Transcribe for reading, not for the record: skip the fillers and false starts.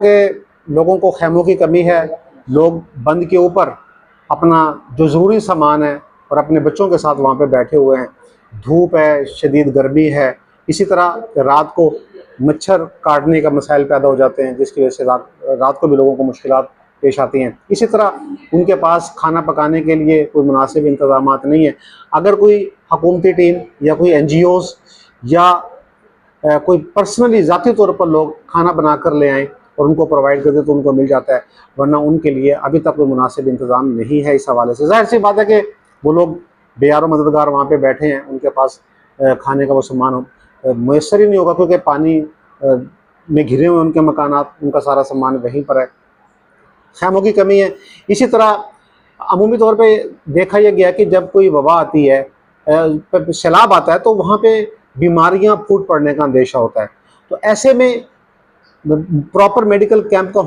के लोगों को खैमों की कमी है। लोग बंद के ऊपर अपना जो ज़रूरी सामान है और अपने बच्चों के साथ वहाँ पे बैठे हुए हैं। धूप है, शदीद गर्मी है, इसी तरह रात को मच्छर काटने का मसाइल पैदा हो जाते हैं, जिसकी वजह से रात को भी लोगों को मुश्किलात पेश आती हैं। इसी तरह उनके पास खाना पकाने के लिए कोई मुनासिब इंतज़ामात नहीं है। अगर कोई हुकूमती टीम या कोई NGOs या कोई पर्सनली ज़ाती तौर पर लोग खाना बना कर ले आएँ और उनको प्रोवाइड कर दे तो उनको मिल जाता है, वरना उनके लिए अभी तक कोई मुनासिब इंतज़ाम नहीं है। इस हवाले से ज़ाहिर सी बात है कि वो लोग बेयारो मददगार वहाँ पे बैठे हैं, उनके पास खाने का वो सामान मुयस्सर ही नहीं होगा, क्योंकि पानी में घिरे हुए उनके मकानात, उनका सारा सामान वहीं पर है। खैमों की कमी है। इसी तरह अमूमी तौर पे देखा यह गया कि जब कोई वबा आती है, सैलाब आता है, तो वहाँ पे बीमारियाँ फूट पड़ने का अंदेशा होता है। तो ऐसे में प्रॉपर मेडिकल कैंप का